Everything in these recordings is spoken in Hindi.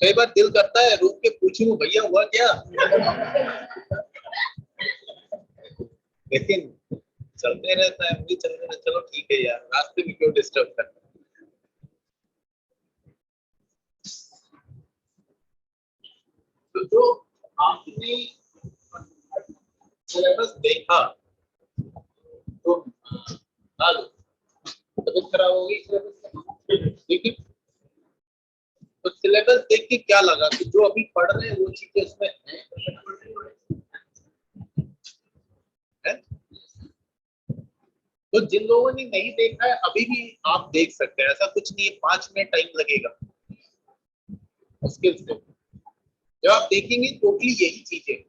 कई बार दिल करता है रुक के पूछूं भैया हुआ क्या, लेकिन चलते रहता है, मुझे चलने में चलो ठीक है यार, रास्ते में क्यों डिस्टर्ब करना। तो जो आपने सिलेबस देखा तो तबीयत खराब हो गई सिलेबस ठीक है, तो सिलेबस देख के क्या लगा कि जो अभी पढ़ रहे हैं वो चीजें उसमें है? तो जिन लोगों ने नहीं देखा है अभी भी आप देख सकते हैं, ऐसा कुछ नहीं है, 5 मिनट टाइम लगेगा मुश्किल से। जब आप देखेंगे टोटली यही चीजें,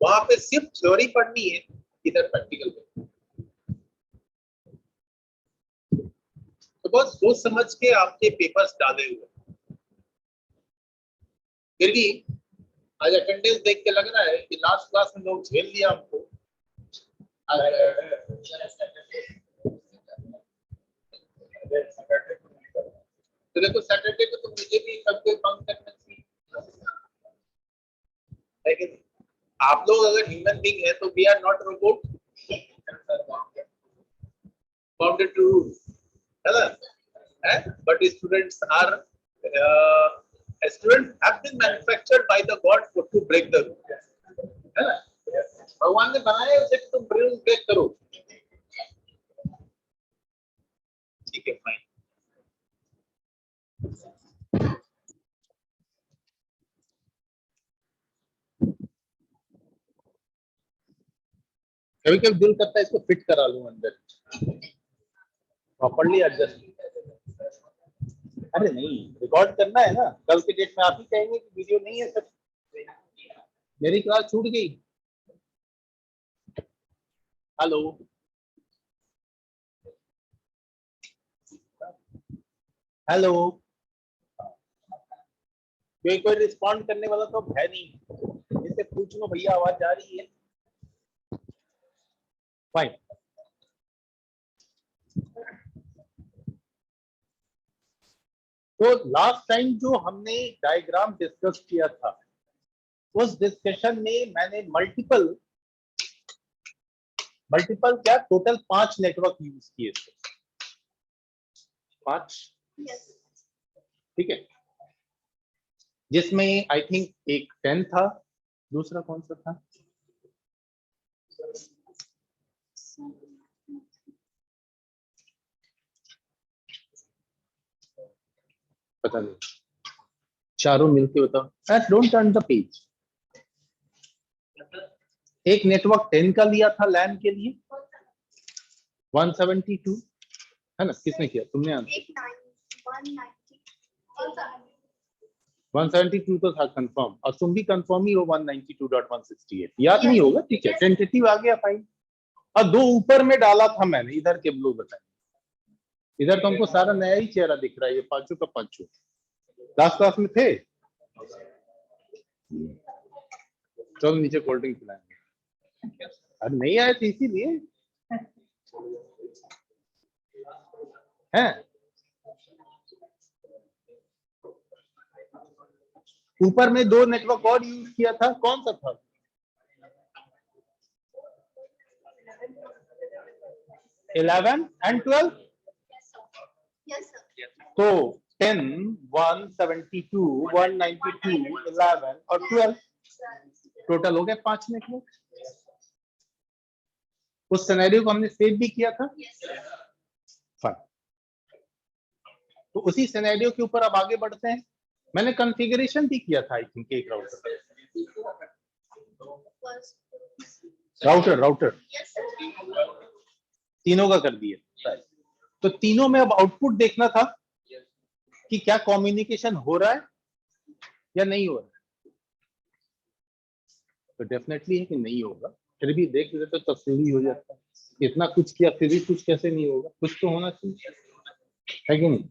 वहां पे सिर्फ थ्योरी पढ़नी है, इधर प्रैक्टिकल पे। तो बहुत सोच समझ के आपके पेपर्स डाले हुए, फिर भी आज अटेंडेंस देख के लग रहा है कि लास्ट क्लास में लोग झेल लिया हमको। तो देखो सैटरडे को तो मुझे भी सबको काम करना चाहिए, लेकिन आप लोग अगर ह्यूमन बीइंग है तो we are not robot, bounded to rules, है ना? But students are students have been manufactured by the god for to break the rule, है ना? भगवान ने बनाया उसे कि तुम रूल ब्रेक करो, ठीक है फाइन। कभी कभी दिल करता है इसको फिट करा लूं अंदर, प्रॉपर्ली एडजस्ट। अरे नहीं, रिकॉर्ड करना है ना, कल के डेट में आप ही कहेंगे कि वीडियो नहीं है सर, मेरी क्लास छूट गई। हेलो हेलो, कोई रिस्पॉन्ड करने वाला तो है नहीं, इससे पूछ लो भैया आवाज जा रही है, फाइन। तो लास्ट टाइम जो हमने डायग्राम डिस्कस किया था, उस डिस्कशन में मैंने मल्टीपल क्या टोटल 5 नेटवर्क यूज किए थे, 5, ठीक है, जिसमें आई थिंक एक 10 था, दूसरा कौन सा था, पता नहीं, चारों मिलके बताओ, डोंट टर्न द पेज। एक नेटवर्क 10 का लिया था लैन के लिए, 172 है ना, किसने किया, तुमने? 172 तो था कंफर्म, और तुम भी कंफर्म ही हो 192.168, याद नहीं होगा, ठीक है, टेंटेटिव आ गया फाइन। और 2 ऊपर में डाला था मैंने, इधर के ब्लू बताए, इधर तुमको सारा नया ही चेहरा दिख रहा है, ये पांचों का पांचों लास्ट क्लास में थे। चलो नीचे कोल्ड ड्रिंक पिलाएंगे, अरे नहीं आए थे इसीलिए हैं। ऊपर में 2 नेटवर्क और यूज किया था, कौन सा था? 11 and 12, तो 10, 172, 192, 11 और 12, टोटल हो गए 5 नेटवर्क। उस सिनेरियो को हमने सेव भी किया था, फाइन। तो उसी सिनेरियो के ऊपर अब आगे बढ़ते हैं। मैंने कॉन्फ़िगरेशन भी किया था आई थिंक एक राउटर तीनों का कर दिया, तो तीनों में अब आउटपुट देखना था कि क्या कम्युनिकेशन हो रहा है या नहीं हो रहा है। तो डेफिनेटली है कि नहीं होगा, फिर भी देख लेते तो तस्वीर हो जाता है, इतना कुछ किया फिर भी कुछ कैसे नहीं होगा, कुछ तो होना चाहिए, है कि नहीं?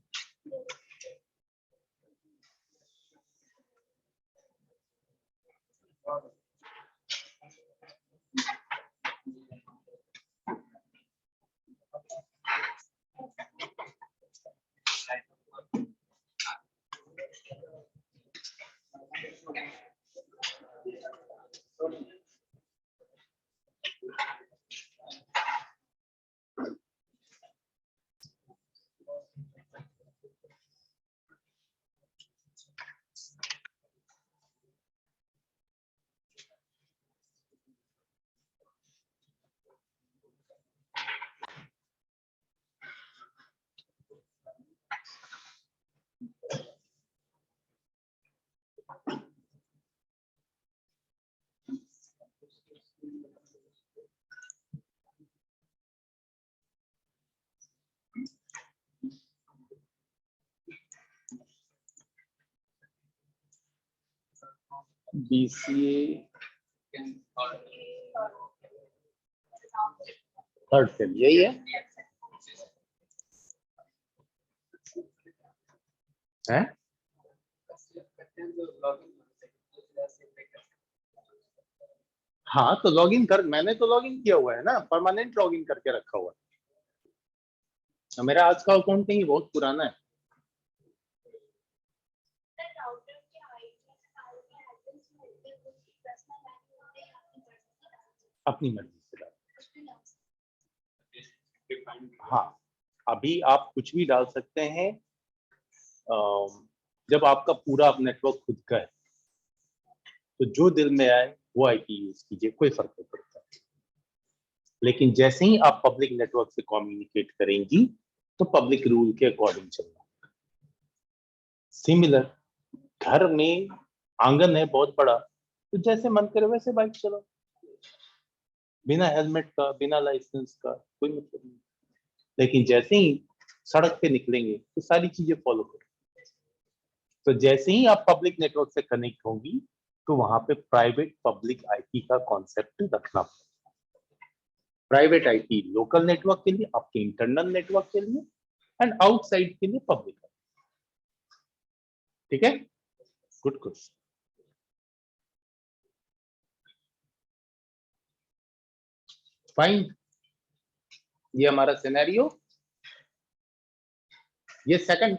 BCA थर्ड सेम यही है, हैं? हाँ तो लॉगिन कर, मैंने तो लॉगिन किया हुआ है ना, परमानेंट लॉगिन करके रखा हुआ है। मेरा आज का अकाउंट नहीं, बहुत पुराना है। अपनी मर्जी से डाल, हाँ अभी आप कुछ भी डाल सकते हैं। जब आपका पूरा नेटवर्क खुद का है तो जो दिल में आए वो आईपी यूज कीजिए, कोई फर्क नहीं पड़ता। लेकिन जैसे ही आप पब्लिक नेटवर्क से कम्युनिकेट करेंगी तो पब्लिक रूल के अकॉर्डिंग चलना। सिमिलर, घर में आंगन है बहुत बड़ा, तो जैसे मन करे वैसे बाइक चलाओ, बिना हेलमेट का, बिना लाइसेंस का, कोई मतलब नहीं। लेकिन जैसे ही सड़क पे निकलेंगे तो सारी चीजें फॉलो करो। तो जैसे ही आप पब्लिक नेटवर्क से कनेक्ट होंगी तो वहां पे प्राइवेट पब्लिक आईपी का कॉन्सेप्ट रखना पड़ेगा। प्राइवेट आईपी लोकल नेटवर्क के लिए, आपके इंटरनल नेटवर्क के लिए, एंड आउटसाइड के लिए पब्लिक। ठीक है, गुड क्वेश्चन। फाइन, ये हमारा सिनेरियो। ये सेकंड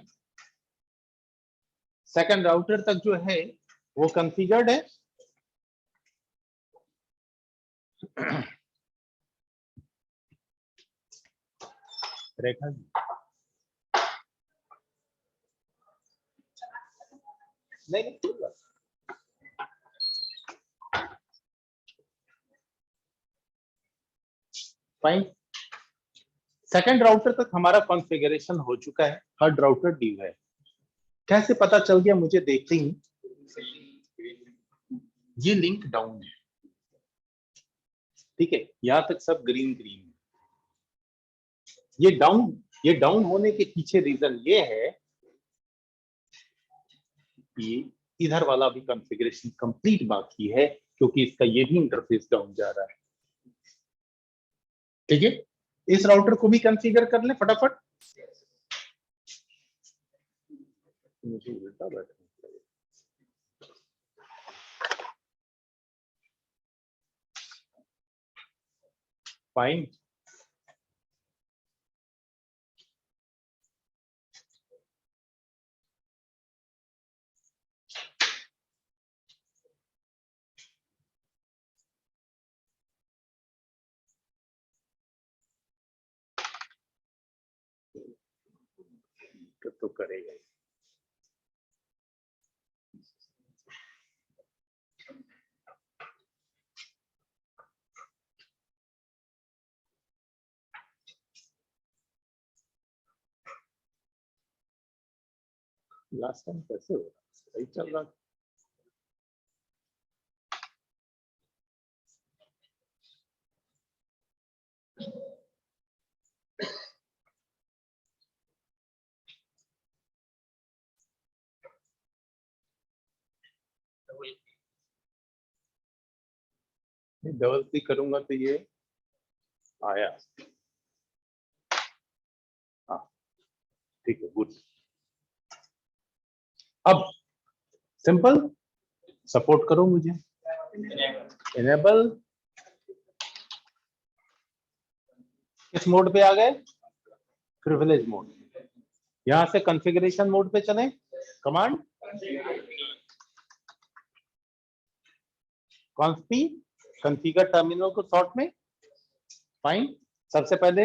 राउटर तक जो है वो कॉन्फ़िगर्ड है। रेखा जी नहीं, फाइन। सेकंड राउटर तक हमारा कॉन्फ़िगरेशन हो चुका है, थर्ड राउटर ड्यू है। कैसे पता चल गया मुझे देखते ही? ये लिंक डाउन है, ठीक है, यहां तक सब ग्रीन ग्रीन है। ये डाउन होने के पीछे रीजन ये है कि इधर वाला भी कॉन्फ़िगरेशन कंप्लीट बाकी है, क्योंकि इसका ये भी इंटरफेस डाउन जा रहा है। ठीक है, इस राउटर को भी कॉन्फ़िगर कर ले फटाफट। मुझे उल्टा बैठना फाइन। तो करेगा लास्ट टाइम कैसे हो रहा, सही चल रहा। डबल क्लिक करूंगा तो ये आया। हाँ ठीक है, गुड। अब सिंपल सपोर्ट करो मुझे, इनेबल। किस मोड पे आ गए? Privilege mode. यहां से कॉन्फ़िगरेशन मोड पे चलें, कमांड कॉन्फी कॉन्फ़िगर टर्मिनल को शॉर्ट में फाइन। सबसे पहले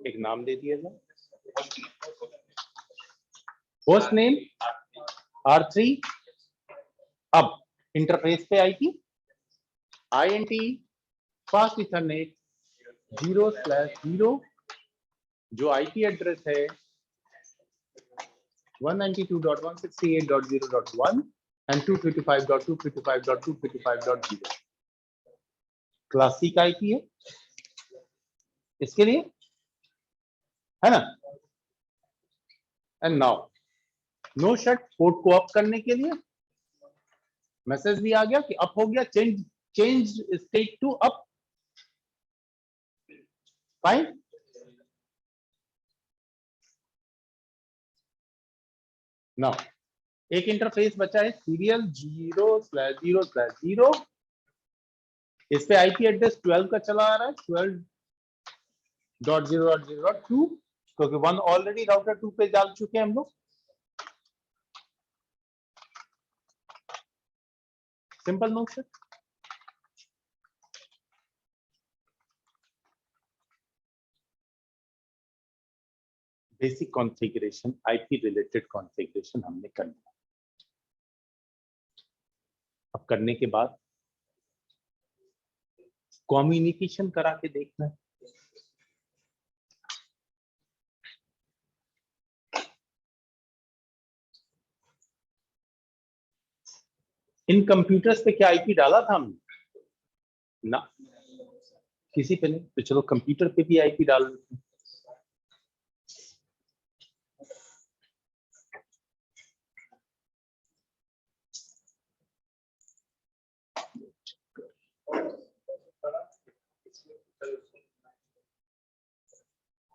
एक नाम दे दिया जाए, होस्ट नेम R3। अब इंटरफेस पे आईपी INT फास्ट इथरनेट 0/0 जो आईपी एड्रेस है 192.168.0.1 एंड 255.255.255.0 क्लासिक आईपी है इसके लिए, है ना। And now no shut port को अप करने के लिए मैसेज भी आ गया कि अप हो गया, change state to up, fine. Now एक इंटरफेस बचा है सीरियल 0/0/0। इस पे आईपी एड्रेस 12 का चला आ रहा है, 12.0.0.2 क्योंकि 1 ऑलरेडी राउटर 2 पे डाल चुके हैं हम लोग। Simple no shut. Basic configuration, IP related configuration हमने कर लिया। अब करने के बाद कम्युनिकेशन करा के देखना है। इन कंप्यूटर्स पे क्या आईपी डाला था हमने? ना, किसी पे नहीं। तो चलो कंप्यूटर पे भी आईपी डाल देते हैं।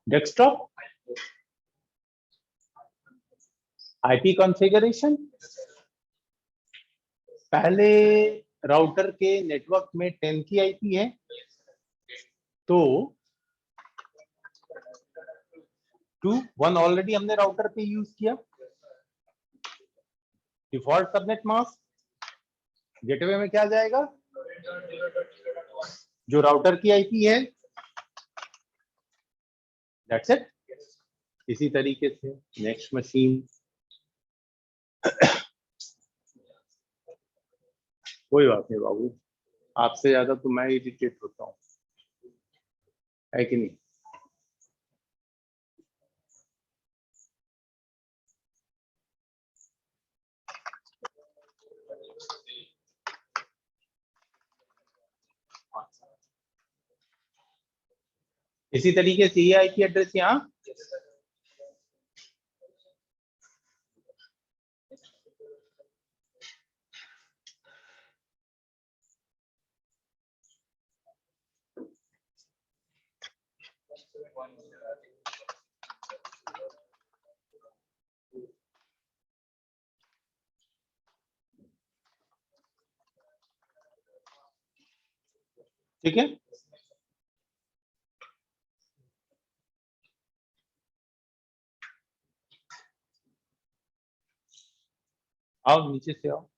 डेस्कटॉप आईपी कॉन्फ़िगरेशन, पहले राउटर के नेटवर्क में 10 की आईपी है तो 1 ऑलरेडी हमने राउटर पे यूज किया। डिफॉल्ट सबनेट मास्क गेटवे में क्या जाएगा, जो राउटर की आईपी है, दैट्स इट। इसी तरीके से नेक्स्ट मशीन, कोई बात नहीं बाबू, आपसे ज्यादा तो मैं इरिटेट होता हूँ, है कि नहीं। इसी तरीके से ये आईपी एड्रेस यहाँ ठीक है। आओ नीचे से आओ।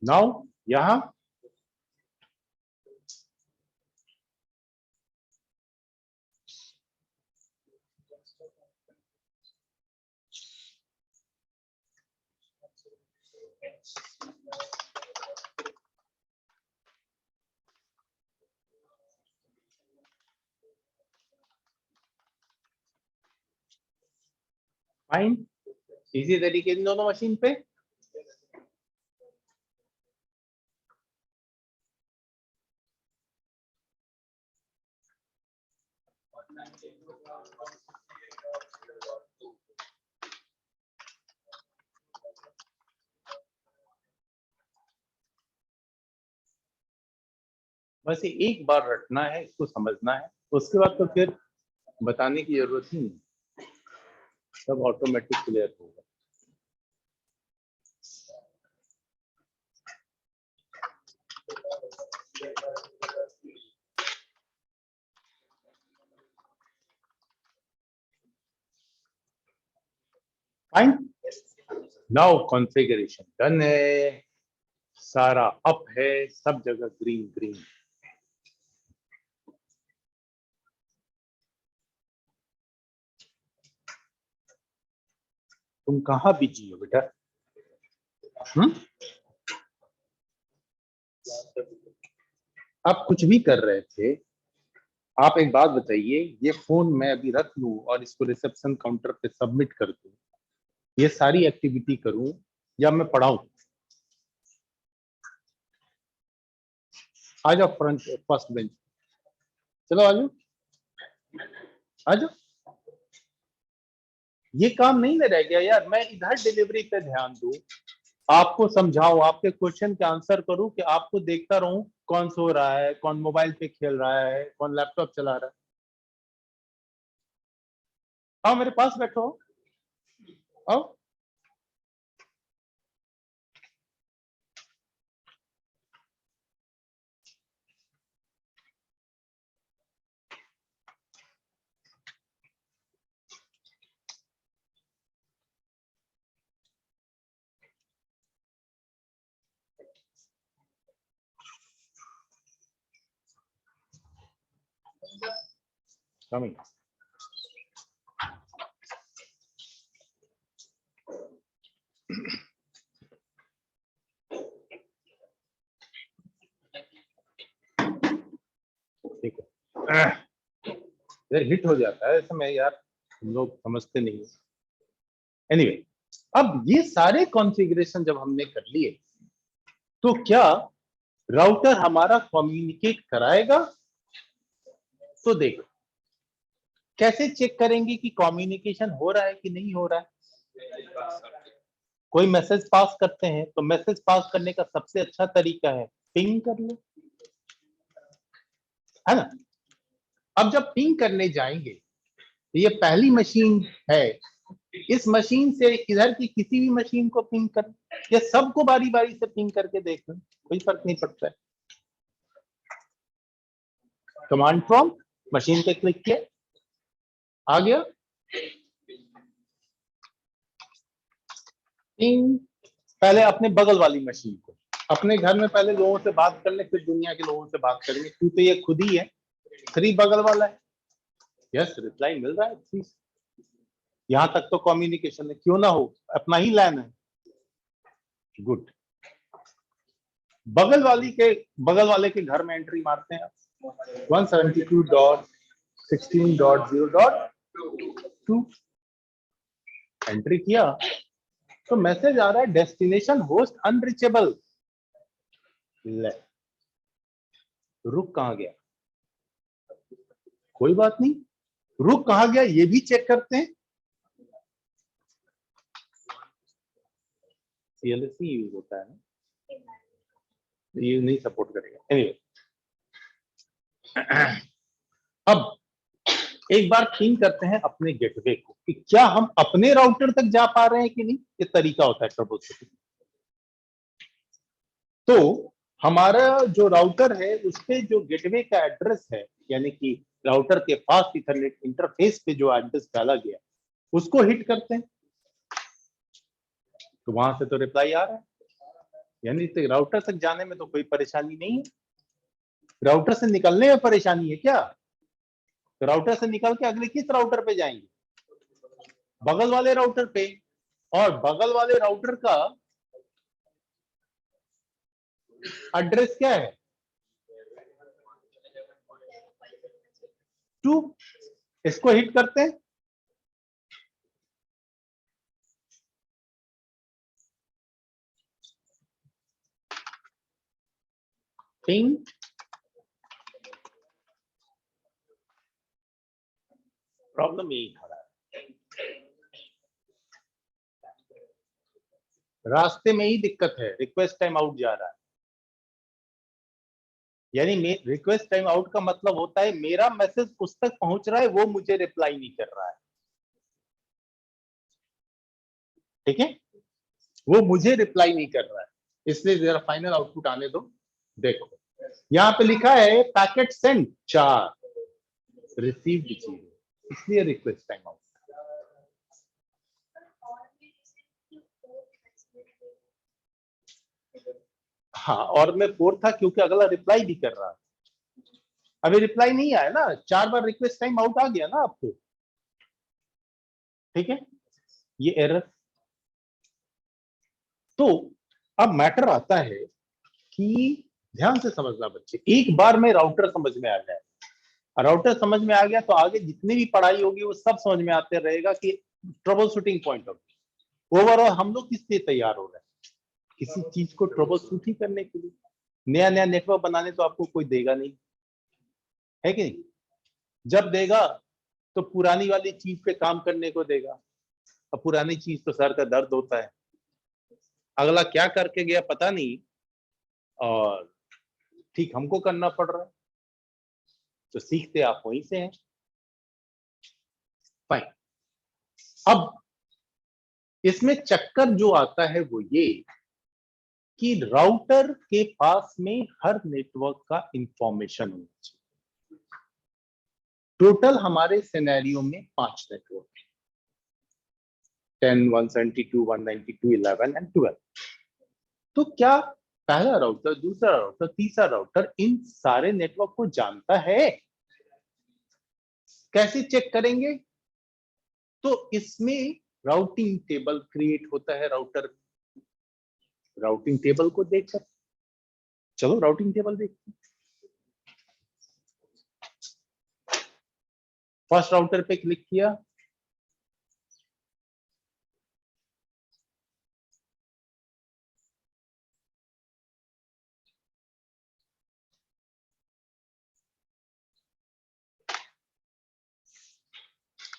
नाउ यहाँ फाइन, इसी तरीके से दोनों मशीन पे बस ये एक बार रटना है, इसको समझना है, उसके बाद तो फिर बताने की जरूरत ही नहीं, सब ऑटोमेटिक क्लियर होगा। फाइन, नाउ कॉन्फ़िगरेशन डन है, सारा अप है, सब जगह ग्रीन ग्रीन। तुम कहाँ बिजी हो बेटा? आप कुछ भी कर रहे थे? आप एक बात बताइए, ये फोन मैं अभी रख लूं और इसको रिसेप्शन काउंटर पे सबमिट कर दूं, ये सारी एक्टिविटी करूं, या मैं पढ़ाऊं? आ जाओ फ्रंट फर्स्ट बेंच, चलो आ जाओ, आ जाओ। ये काम नहीं ना रह गया यार, मैं इधर डिलीवरी पे ध्यान दूं, आपको समझाऊं, आपके क्वेश्चन के आंसर करूं, कि आपको देखता रहूं कौन सो रहा है, कौन मोबाइल पे खेल रहा है, कौन लैपटॉप चला रहा है। आओ मेरे पास बैठो, आओ। कमिंग। ठीक है, इधर हिट हो जाता है समय यार, हम लोग समझते नहीं है। एनीवे, अब ये सारे कॉन्फ़िगरेशन जब हमने कर लिए, तो क्या राउटर हमारा कम्युनिकेट कराएगा? तो देखो, कैसे चेक करेंगे कि कम्युनिकेशन हो रहा है कि नहीं हो रहा है? कोई मैसेज पास करते हैं तो मैसेज पास करने का सबसे अच्छा तरीका है पिंग कर लो, है ना? अब जब पिंग करने जाएंगे, तो ये पहली मशीन है, इस मशीन से इधर की किसी भी मशीन को पिंग कर, या सबको बारी बारी से पिंग करके देख लो, कोई फर्क नहीं पड़ता है। कमांड प्रॉम्प्ट, मशीन पे क्लिक किया, आ गया पिंग। पहले अपने बगल वाली मशीन को, अपने घर में पहले लोगों से बात कर ले, फिर दुनिया के लोगों से बात करेंगे, क्यों? तो ये खुद ही है, थ्री बगल वाला है। यस, रिप्लाई मिल रहा है, प्लीज। यहाँ तक तो कम्युनिकेशन है, क्यों ना हो, अपना ही लैन है। गुड। बगल वाले के घर में एंट्री मारते हैं, 172.16.0.2 एंट्री किया, तो मैसेज आ रहा है डेस्टिनेशन होस्ट अनरीचेबल। रुक कहां गया? कोई बात नहीं, रुक कहां गया ये भी चेक करते हैं। सीएलएससी यूज होता है ना, ये नहीं सपोर्ट करेगा। एनीवे, अब एक बार पिंग करते हैं अपने गेटवे को, कि क्या हम अपने राउटर तक जा पा रहे हैं कि नहीं। ये तरीका होता है ट्रबल शूटिंग। तो हमारा जो राउटर है, उसपे जो गेटवे का एड्रेस है, यानी कि राउटर के पास इथरनेट इंटरफेस पे जो एड्रेस डाला गया, उसको हिट करते हैं, तो वहां से तो रिप्लाई आ रहा है, यानी तो राउटर तक जाने में तो कोई परेशानी नहीं है। राउटर से निकलने में परेशानी है क्या? तो राउटर से निकल के अगले किस राउटर पे जाएंगे? बगल वाले राउटर पे। और बगल वाले राउटर का एड्रेस क्या है? 2। इसको हिट करते हैं, पिंग, प्रॉब्लम यही खड़ा है, रास्ते में ही दिक्कत है, रिक्वेस्ट टाइम आउट जा रहा है। यानी रिक्वेस्ट टाइम आउट का मतलब होता है मेरा मैसेज उस तक पहुंच रहा है, वो मुझे रिप्लाई नहीं कर रहा है, ठीक है, वो मुझे रिप्लाई नहीं कर रहा है, इसलिए जरा फाइनल आउटपुट आने दो। देखो यहाँ पे लिखा है पैकेट सेंड 4, रिसीव्ड 0, इसलिए रिक्वेस्ट टाइम आउट। हाँ, और मैं 4 था क्योंकि अगला रिप्लाई भी कर रहा है, अभी रिप्लाई नहीं आया ना, 4 बार रिक्वेस्ट टाइम आउट आ गया ना आपको, ठीक है, ये एरर। तो अब मैटर आता है कि ध्यान से समझना बच्चे, एक बार में राउटर समझ में आ जाए, राउटर समझ में आ गया तो आगे जितनी भी पढ़ाई होगी वो सब समझ में आते रहेगा कि trouble shooting point of view. Overall हम लोग किस लिए तैयार हो रहे हैं, किसी चीज को ट्रबल शूट ही करने के लिए। नया नया नेटवर्क बनाने तो आपको कोई देगा नहीं, है कि नहीं, जब देगा तो पुरानी वाली चीज पे काम करने को देगा, अब पुरानी चीज तो सर का दर्द होता है, अगला क्या करके गया पता नहीं, और ठीक हमको करना पड़ रहा है, तो सीखते आप वहीं से हैं। फाइन, अब इसमें चक्कर जो आता है वो ये कि राउटर के पास में हर नेटवर्क का इंफॉर्मेशन होना चाहिए। टोटल हमारे सिनेरियो में 5 नेटवर्क है, 10, 172, 192, 11 एंड 12। तो क्या पहला राउटर, दूसरा राउटर, तीसरा राउटर इन सारे नेटवर्क को जानता है? कैसे चेक करेंगे? तो इसमें राउटिंग टेबल क्रिएट होता है राउटर, राउटिंग टेबल को देखकर, चलो राउटिंग टेबल देखते हैं। फर्स्ट राउटर पे क्लिक किया,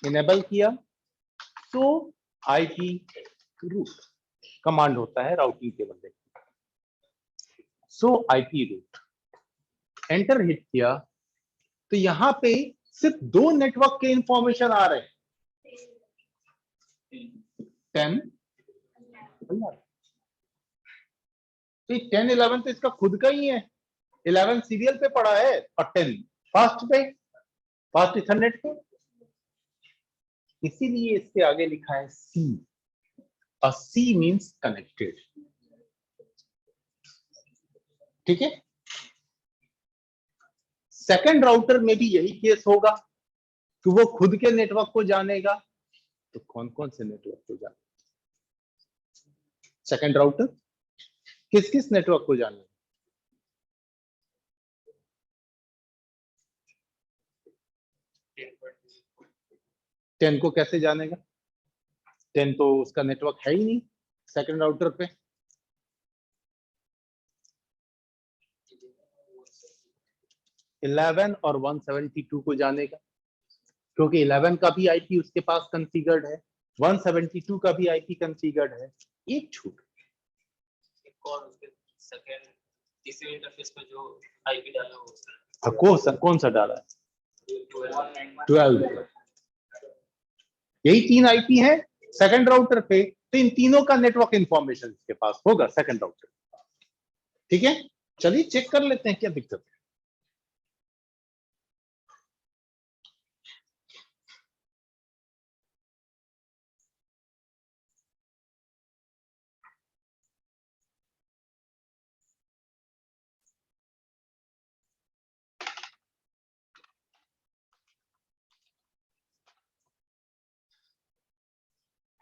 इनेबल किया, तो आईपी रूट कमांड होता है राउटिंग टेबल देखने। सो आईपी रूट एंटर हिट किया तो यहां पे सिर्फ 2 नेटवर्क के इंफॉर्मेशन आ रहे हैं, 10, तो 10, 11 तो इसका खुद का ही है, 11 सीरियल पे पड़ा है और 10 फास्ट पे, फास्ट इथरनेट पे, इसीलिए इसके आगे लिखा है सी, और सी मींस कनेक्टेड, ठीक है। सेकंड राउटर में भी यही केस होगा कि वो खुद के नेटवर्क को जानेगा, तो कौन कौन से नेटवर्क को जानेगा? सेकंड राउटर किस किस नेटवर्क को जानेगा? 10 को कैसे जानेगा? 10 तो उसका नेटवर्क है ही नहीं सेकंड राउटर पे। इलेवन और 172 को जानेगा क्योंकि 11 का भी आईपी उसके पास कॉन्फ़िगर्ड है, 172 का भी आईपी कॉन्फ़िगर्ड है। एक छूट और उसके सेकंड तीसरे इंटरफेस पे जो आईपी डाला कौन सा डाला है? 12। यही 3 आईपी है सेकंड राउटर पे, तो इन तीनों का नेटवर्क इंफॉर्मेशन इसके पास होगा सेकंड राउटर, ठीक है। चलिए चेक कर लेते हैं क्या दिक्कत है।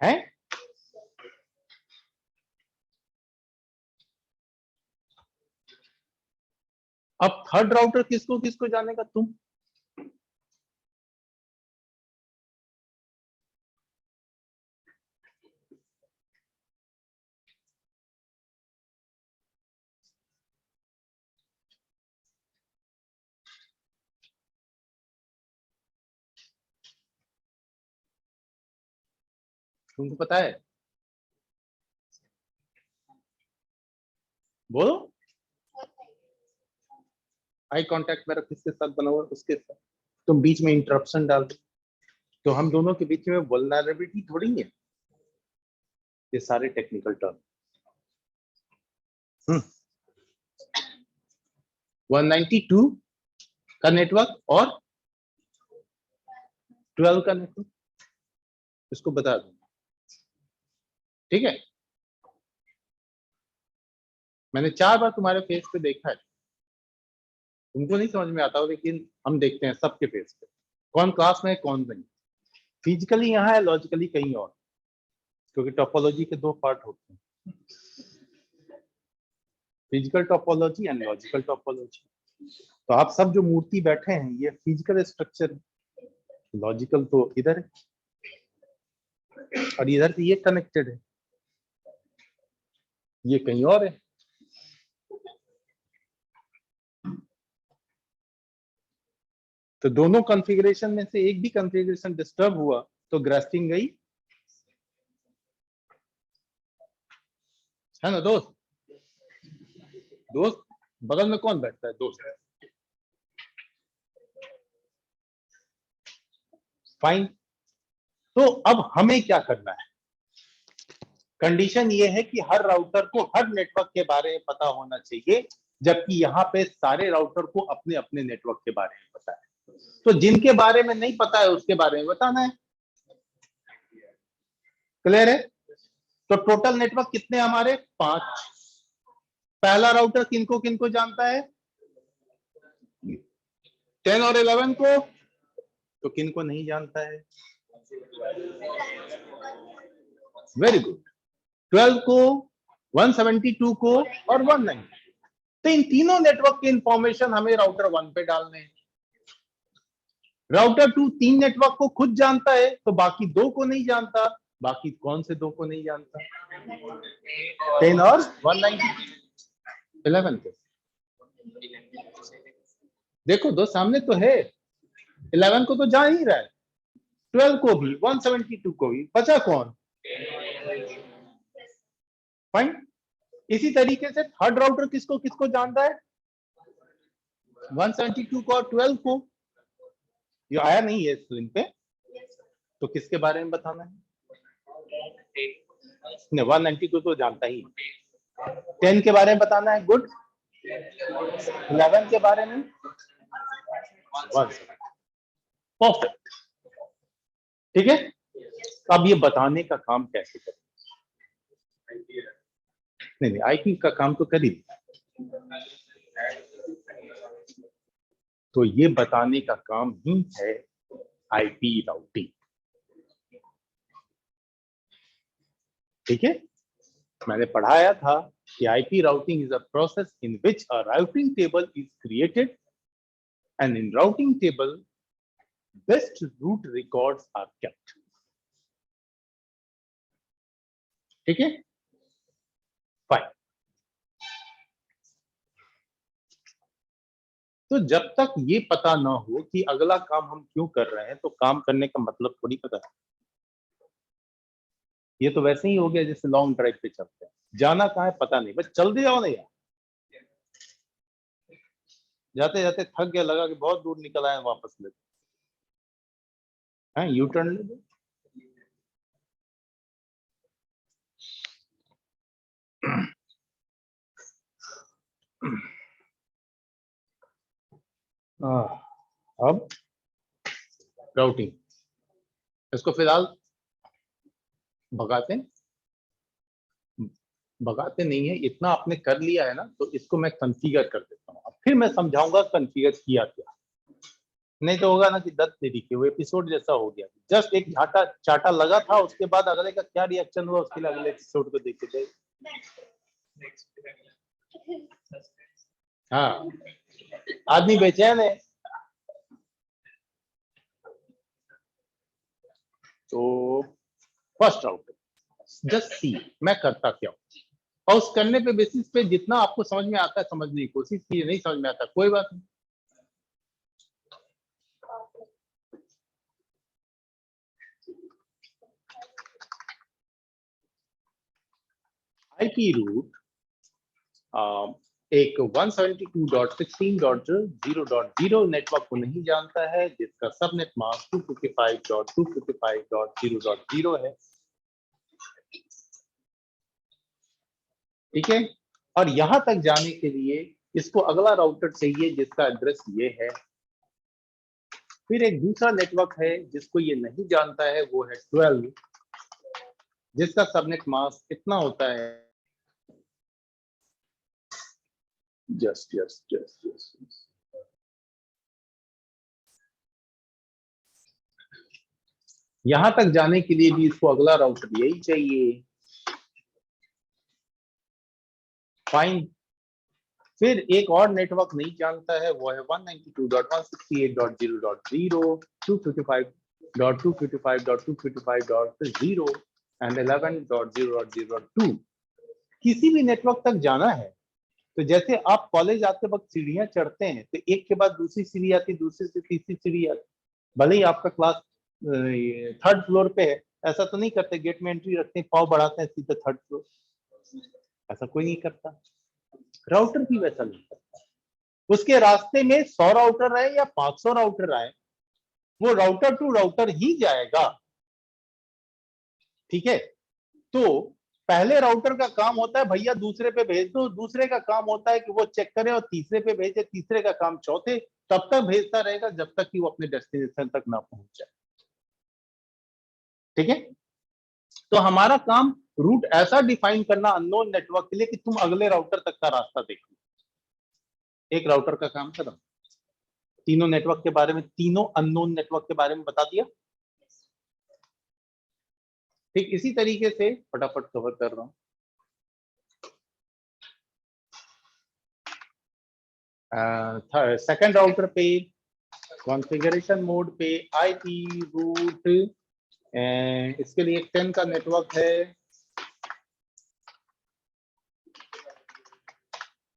है अब थर्ड राउटर किसको किसको जानेगा? तुमको पता है? बोलो। आई कांटेक्ट मेरा किसके साथ बना हुआ है? उसके साथ। तुम बीच में इंटरप्शन डाल दो तो हम दोनों के बीच में वल्नरेबिलिटी थोड़ी है। ये सारे टेक्निकल टर्म। 192 का नेटवर्क और 12 का नेटवर्क, इसको बता दूंगा, ठीक है। मैंने 4 बार तुम्हारे फेस पे देखा है, तुमको नहीं समझ में आता हो, लेकिन हम देखते हैं सबके फेस पे, कौन क्लास में है कौन नहीं। फिजिकली यहाँ है, लॉजिकली कहीं और, क्योंकि टोपोलॉजी के 2 पार्ट होते हैं, physical topology and logical topology. तो आप सब जो मूर्ति बैठे हैं ये फिजिकल स्ट्रक्चर है, लॉजिकल तो इधर है और इधर से ये कनेक्टेड है, ये कहीं और है। तो दोनों कॉन्फ़िगरेशन में से एक भी कॉन्फ़िगरेशन डिस्टर्ब हुआ तो ग्रास्पिंग गई, है ना दोस्त? दोस्त बगल में कौन बैठता है? दोस्त। फाइन। तो अब हमें क्या करना है? कंडीशन ये है कि हर राउटर को हर नेटवर्क के बारे में पता होना चाहिए, जबकि यहाँ पे सारे राउटर को अपने अपने नेटवर्क के बारे में पता है। तो जिनके बारे में नहीं पता है उसके बारे में बताना है। क्लियर है? तो टोटल नेटवर्क कितने हमारे? 5। पहला राउटर किनको किनको जानता है? 10 और 11 को। तो किनको नहीं जानता है? Very good. 12 को, 172 को और 190। तो इन तीनों नेटवर्क की इंफॉर्मेशन हमें राउटर 1 पे डालने हैं। राउटर 2 3 नेटवर्क को खुद जानता है, तो बाकी 2 को नहीं जानता। बाकी कौन से 2 को नहीं जानता? 10 और 190, 11 को। देखो दो सामने तो है, 11 को तो जान ही रहा है, 12 को भी, 172 को भी, बचा कौन? फाइन। इसी तरीके से थर्ड राउटर किसको किसको जानता है? 172 को और 12 को। ये आया नहीं है स्क्रीन पे, तो किसके बारे में बताना है? नहीं, 190 को तो जानता ही। 10 के बारे में बताना है, गुड। 11 के बारे में, परफेक्ट, ठीक है। अब ये बताने का काम कैसे करें? नहीं नहीं, आईपी का काम तो कर ही दिया। तो ये बताने का काम ही है आईपी राउटिंग, ठीक है। मैंने पढ़ाया था कि IP routing is a process in which a routing table is created and in routing table best route records are kept, ठीक है। फाइन। तो जब तक ये पता ना हो कि अगला काम हम क्यों कर रहे हैं, तो काम करने का मतलब थोड़ी पता है। ये तो वैसे ही हो गया जैसे लॉन्ग ड्राइव पे चलते हैं, जाना कहाँ है पता नहीं, बस चल दे जाओ ना यार। जाते जाते थक गया, लगा कि बहुत दूर निकल आए, वापस ले हैं, यू टर्न ले दो। अब राउटिंग, इसको फिलहाल भगाते भगाते नहीं है, इतना आपने कर लिया है ना, तो इसको मैं कॉन्फ़िगर कर देता हूँ। अब फिर मैं समझाऊंगा कॉन्फ़िगर किया क्या, नहीं तो होगा ना कि 10 दे दिखे, वो एपिसोड जैसा हो गया, जस्ट एक झाटा चाटा लगा था, उसके बाद अगले का क्या रिएक्शन हुआ उसके लिए अगले एपिसोड को देख के। हाँ, आदमी बेचैन है। तो फर्स्ट राउटर, जस्ट सी मैं करता क्या हूं, और उस करने पे बेसिस पे जितना आपको समझ में आता है समझने की कोशिश कीजिए, नहीं समझ में आता कोई बात नहीं। आईपी रूट एक 172.16.0.0 नेटवर्क को नहीं जानता है जिसका सबनेट मास्क 255.255.0.0 है, ठीक है। और यहां तक जाने के लिए इसको अगला राउटर चाहिए जिसका एड्रेस ये है। फिर एक दूसरा नेटवर्क है जिसको ये नहीं जानता है, वो है 12, जिसका सबनेट मास्क कितना होता है, जस्ट यहां तक जाने के लिए भी इसको अगला राउटर यही चाहिए, फाइन। फिर एक और नेटवर्क नहीं जानता है, वो है 192.168.0.0, 255.255.255.0 एंड 11.0.0.2। किसी भी नेटवर्क तक जाना है तो जैसे आप कॉलेज आते वक्त सीढ़ियां चढ़ते हैं तो एक के बाद दूसरी सीढ़ी आती, दूसरी से तीसरी सीढ़ी आती। भले ही आपका क्लास 3rd फ्लोर पे है, ऐसा तो नहीं करते गेट में एंट्री रखते हैं, पाव बढ़ाते हैं सीधे 3rd फ्लोर, ऐसा कोई नहीं करता। राउटर भी वैसा नहीं करता। उसके रास्ते में 100 राउटर आए या 500 राउटर आए, वो राउटर टू राउटर ही जाएगा, ठीक है। तो पहले राउटर का काम होता है भैया दूसरे पे भेज दो, दूसरे का काम होता है कि वो चेक करे और तीसरे पे भेजे, तीसरे का काम चौथे, तब तक भेजता रहेगा जब तक कि वो अपने डेस्टिनेशन तक ना पहुंच जाए, ठीक है। तो हमारा काम रूट ऐसा डिफाइन करना अननोन नेटवर्क के लिए कि तुम अगले राउटर तक का रास्ता देखो। एक राउटर का काम खत्म। तीनों नेटवर्क के बारे में, तीनों अननोन नेटवर्क के बारे में बता दिया। ठीक इसी तरीके से फटाफट कवर कर रहा हूं। सेकंड राउटर पे कॉन्फ़िगरेशन मोड पे आईपी रूट, इसके लिए 10 का नेटवर्क है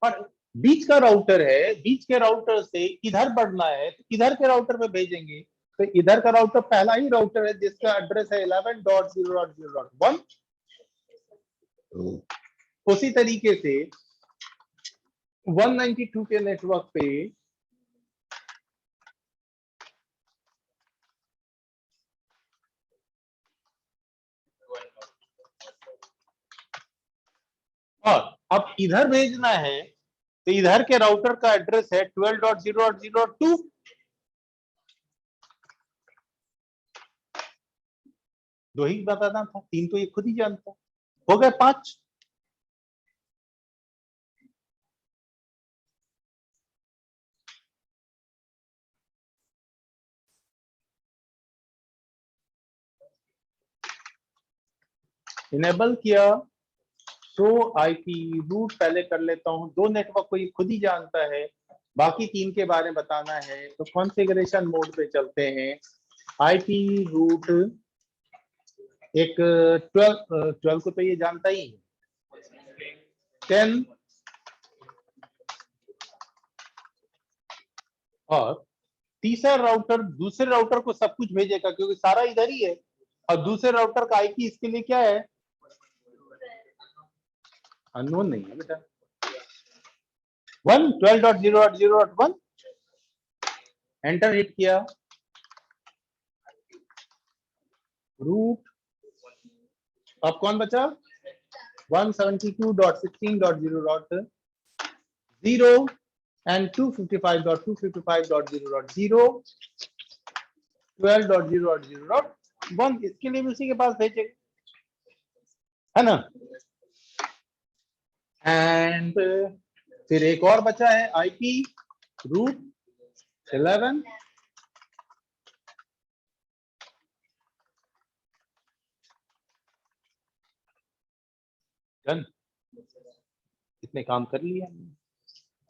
और बीच का राउटर है। बीच के राउटर से इधर बढ़ना है तो इधर के राउटर पे भेजेंगे, तो इधर का राउटर पहला ही राउटर है जिसका एड्रेस है 11.0.0.1। उसी तरीके से 192 के नेटवर्क पे और अब इधर भेजना है तो इधर के राउटर का एड्रेस है 12.0.0.2। दो ही बताना था, तीन तो ये खुद ही जानता। हो गए 5। इनेबल किया तो आईपी रूट पहले कर लेता हूं। दो नेटवर्क को ये खुद ही जानता है, बाकी तीन के बारे में बताना है तो कॉन्फ़िगरेशन मोड पे चलते हैं। आईपी रूट एक 12 को तो ये जानता ही है, 10 और तीसरा राउटर दूसरे राउटर को सब कुछ भेजेगा क्योंकि सारा इधर ही है, और दूसरे राउटर का आईपी इसके लिए क्या है, अननोन नहीं है बेटा। 12.0.0.1 एंटर हिट किया, रूट अब कौन बचा 172.16.0.0 and 255.255.0.0 12.0.0.1 इसके लिए भी उसी के पास भेजेगा, है ना। एंड फिर एक और बचा है आईपी रूट 11 डन। इतने काम कर लिया,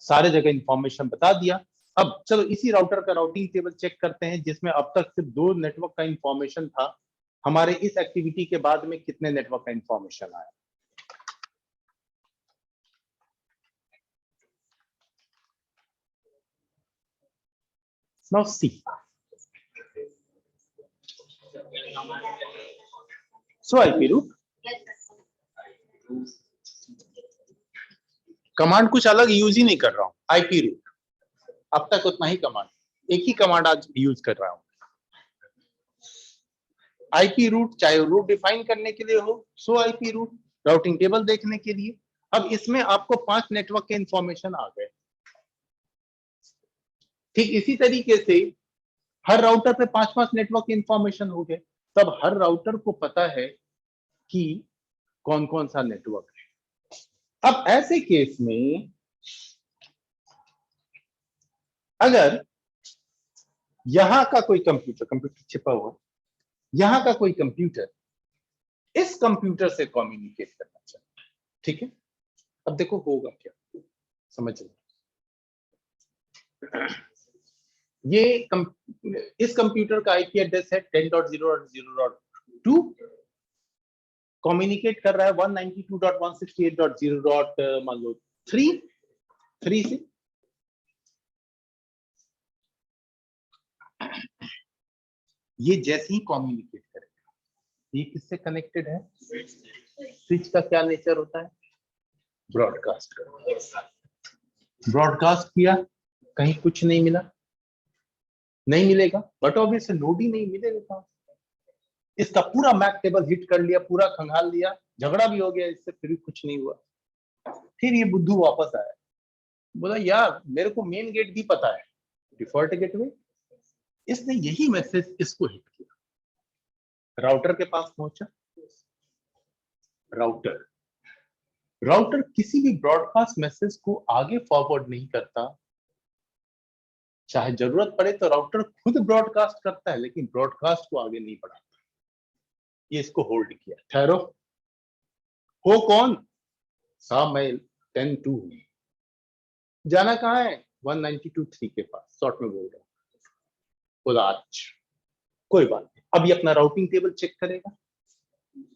सारे जगह इंफॉर्मेशन बता दिया। अब चलो इसी राउटर का राउटिंग टेबल चेक करते हैं जिसमें अब तक सिर्फ 2 नेटवर्क का इंफॉर्मेशन था। हमारे इस एक्टिविटी के बाद में कितने नेटवर्क का इंफॉर्मेशन आया। नाउ सी, सो आईपी रूट कमांड कुछ अलग यूज ही नहीं कर रहा हूं, आईपी रूट, अब तक उतना ही कमांड, एक ही कमांड आज यूज कर रहा हूं। आईपी रूट, चाहे रूट डिफाइन करने के लिए हो, सो आईपी रूट, राउटिंग टेबल देखने के लिए। अब इसमें आपको 5 नेटवर्क के इंफॉर्मेशन आ गए। ठीक इसी तरीके से हर राउटर पे 5-5 नेटवर्क इंफॉर्मेशन हो गए, तब हर राउटर को पता है कि कौन कौन सा नेटवर्क है। अब ऐसे केस में अगर यहां का कोई कंप्यूटर छिपा हुआ, यहां का कोई कंप्यूटर इस कंप्यूटर से कम्युनिकेट करना चाहता है, ठीक है, अब देखो होगा क्या, समझ लो। ये इस कंप्यूटर का आईपी एड्रेस है 10.0.0.2, कम्युनिकेट कर रहा है 192.168.0. मान लो 3 से। ये जैसे ही कम्युनिकेट करेगा, ये किससे कनेक्टेड है? स्विच का क्या नेचर होता है? ब्रॉडकास्ट। ब्रॉडकास्ट किया, कहीं कुछ नहीं मिला, नहीं मिलेगा, बट ऑब्वियस लोड ही नहीं मिलेगा। इसका पूरा मैक टेबल हिट कर लिया, पूरा खंगाल लिया, झगड़ा भी हो गया इससे, फिर भी कुछ नहीं हुआ। फिर ये बुद्धू वापस आया, बोला यार मेरे को मेन गेट भी पता है, डिफॉल्ट गेटवे। इसने यही मैसेज इसको हिट किया, राउटर के पास पहुंचा। राउटर किसी भी ब्रॉडकास्ट मैसेज को आगे फॉरवर्ड नहीं करता, चाहे जरूरत पड़े तो राउटर खुद ब्रॉडकास्ट करता है, लेकिन ब्रॉडकास्ट को आगे नहीं बढ़ाता। ये इसको होल्ड किया, ठहरो, हो कौन? सामेल 10.2 जाना कहाँ है? 192.3 के पास, शॉर्ट में बोल रहा हूँ। बोला अच्छा कोई बात नहीं, अब ये अपना राउटिंग टेबल चेक करेगा,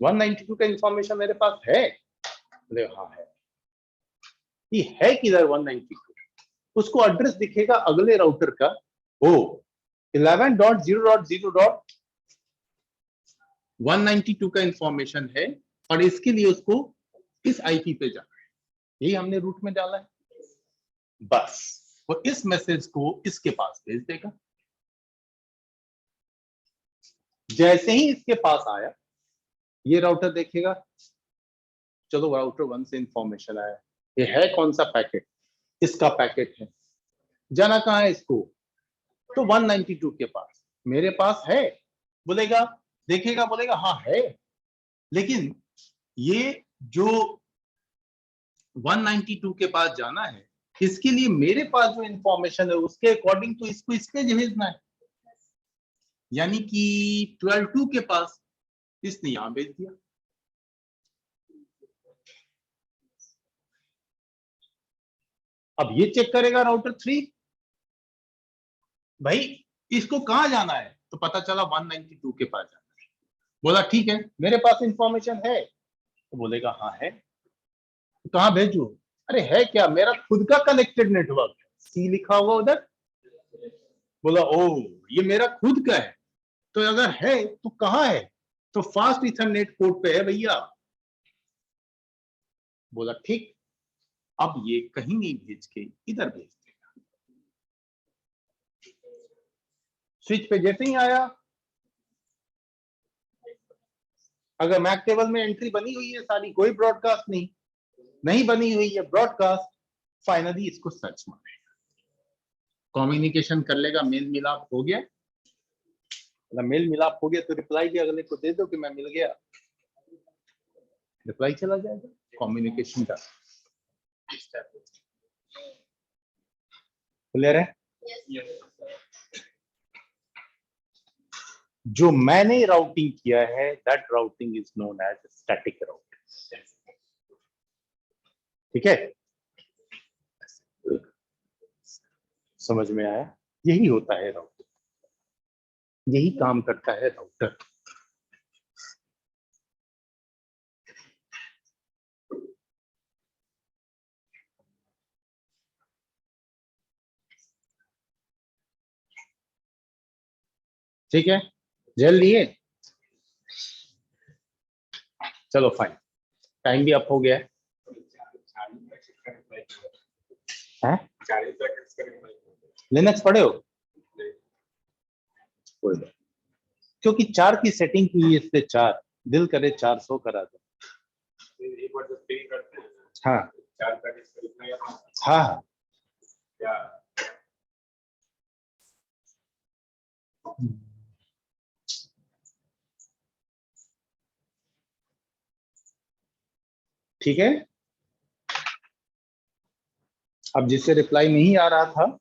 192 का इंफॉर्मेशन मेरे पास है। बोले हाँ है। ये है किधर 192? उसको एड्रेस दिखेगा अगले राउटर का, ओ 11.0.0.192 का इंफॉर्मेशन है, और इसके लिए उसको इस आईपी पे जाना है, यही हमने रूट में डाला है। बस वो इस मैसेज को इसके पास भेज देगा। जैसे ही इसके पास आया, ये राउटर देखेगा, चलो राउटर 1 से इंफॉर्मेशन आया, ये है कौन सा पैकेट? इसका पैकेट है, जाना कहाँ है इसको? तो 192 के पास, मेरे पास है। बोलेगा, देखेगा, बोलेगा हाँ है, लेकिन ये जो 192 के पास जाना है, इसके लिए मेरे पास जो इंफॉर्मेशन है उसके अकॉर्डिंग तो इसको इसके भेजना है, यानी कि 12.2 के पास इसने यहां भेज दिया। अब ये चेक करेगा राउटर 3, भाई इसको कहां जाना है? तो पता चला 192 के पास जाना है। बोला ठीक है, मेरे पास इंफॉर्मेशन है, तो बोलेगा हाँ है, तो कहां भेजू? अरे है क्या, मेरा खुद का कनेक्टेड नेटवर्क है, सी लिखा हुआ उधर। बोला ओ ये मेरा खुद का है, तो अगर है तो कहां है? तो फास्ट इथरनेट पोर्ट पे है भैया। बोला ठीक, अब ये कहीं नहीं भेज के इधर भेज देगा। स्विच पे जैसे ही आया, अगर मैक टेबल में एंट्री बनी हुई है सारी, कोई ब्रॉडकास्ट नहीं बनी हुई है ब्रॉडकास्ट, फाइनली इसको सर्च मारेगा, कम्युनिकेशन कर लेगा, मेल मिलाप हो गया। मेल मिलाप हो गया तो रिप्लाई भी अगले को दे दो कि मैं मिल गया, रिप्लाई चला जाएगा, कम्युनिकेशन का। क्लियर है? जो मैंने राउटिंग किया है, that routing is known as static routing. ठीक है, समझ में आया? यही होता है राउटर, यही काम करता है राउटर। ठीक है, झेल लिए? चलो फाइन, टाइम भी अप हो गया है। है 40 पैकेट्स करेंगे। लिनक्स पढ़े हो? कोई नहीं, क्योंकि 4 की सेटिंग की इस पे 4 दिल करे 400 करा दो। एक बार जब पे करते हैं हाँ 4 पैकेट्स खरीदना है हाँ क्या? ठीक है। अब जिससे रिप्लाई नहीं आ रहा था,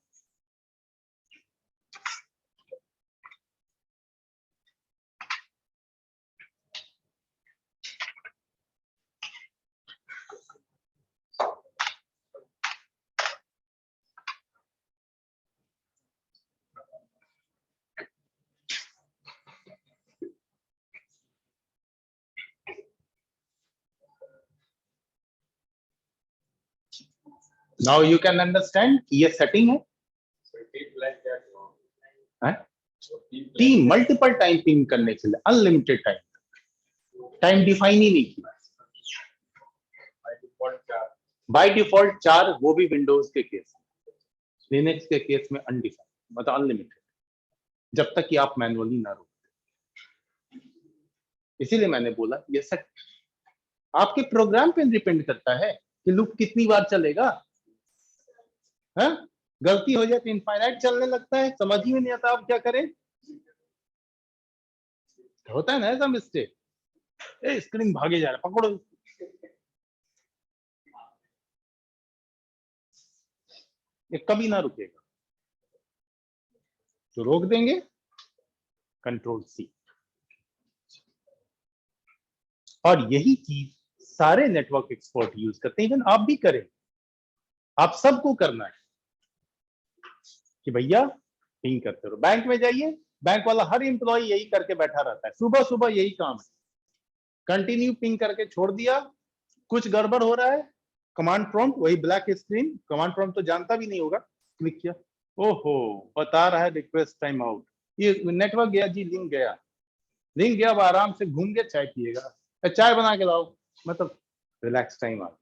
नाउ यू कैन अंडरस्टैंड ये सेटिंग है। टी मल्टीपल टाइम पिंग करने के लिए अनलिमिटेड टाइम डिफाइन ही नहीं किया। बाय डिफॉल्ट 4, वो भी विंडोज के केस, लिनक्स के केस में अनडिफाइंड मतलब अनलिमिटेड, जब तक कि आप मैनुअली ना रोक। इसीलिए मैंने बोला ये सेट आपके प्रोग्राम पे डिपेंड करता है कि लूप कितनी बार चलेगा। हाँ, गलती हो जाए तो इनफाइनाइट चलने लगता है, समझ ही में नहीं आता आप क्या करें। होता है ना ऐसा मिस्टेक, स्क्रीन भागे जा रहा, पकड़ो। ये कभी ना रुकेगा, तो रोक देंगे कंट्रोल सी। और यही चीज सारे नेटवर्क एक्सपर्ट यूज करते हैं, इवन आप भी करें, आप सबको करना है कि भैया पिंग करते रहो। बैंक में जाइए, बैंक वाला हर एम्प्लॉय यही करके बैठा रहता है, सुबह सुबह यही काम है, कंटिन्यू पिंग करके छोड़ दिया, कुछ गड़बड़ हो रहा है, कमांड प्रॉम्प्ट वही ब्लैक स्क्रीन, कमांड प्रॉम्प्ट तो जानता भी नहीं होगा, क्लिक किया, ओहो बता रहा है रिक्वेस्ट टाइम आउट, ये नेटवर्क गया जी, लिंक गया, अब आराम से घूम के चाय पिएगा, चाय बना के लाओ, मतलब रिलैक्स टाइम आ गया।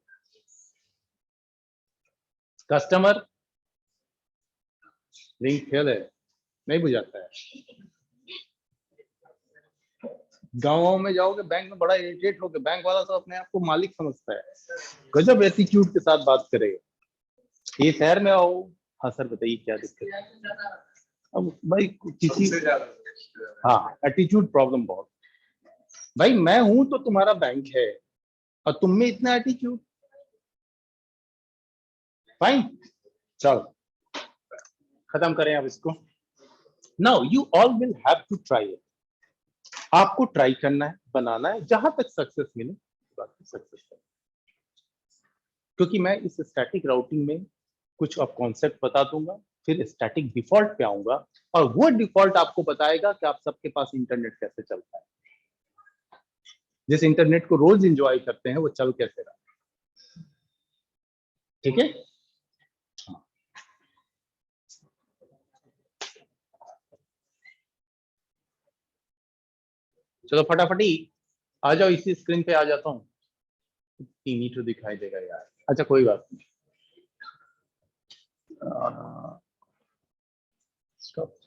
कस्टमर लिंक फेल है, नहीं बुझाता है। गाँव में जाओगे बैंक में बड़ा इरिटेट होकर, बैंक वाला तो अपने आप को मालिक समझता है, गजब एटीट्यूड के साथ बात करेगा। ये शहर में आओ, हाँ सर बताइए क्या दिक्कत है। अब भाई किसी, हाँ एटीट्यूड प्रॉब्लम बहुत, भाई मैं हूं तो तुम्हारा बैंक है और तुम में इतना एटीट्यूड, फाइन चलो खत्म करें अब इसको। Now you all will have to try it, आपको ट्राई करना है, बनाना है, जहां तक सक्सेस मिले सक्सेस है। क्योंकि मैं इस स्टैटिक राउटिंग में कुछ अब कॉन्सेप्ट बता दूंगा, फिर स्टैटिक डिफॉल्ट पे आऊंगा और वो डिफॉल्ट आपको बताएगा कि आप सबके पास इंटरनेट कैसे चलता है, जिस इंटरनेट को रोज एंजॉय करते हैं वो चल कैसे रहा है। ठीक है, चलो फटाफटी आ जाओ, इसी स्क्रीन पे आ जाता हूँ, तीन तो दिखाई देगा यार, अच्छा कोई बात नहीं। स्टॉप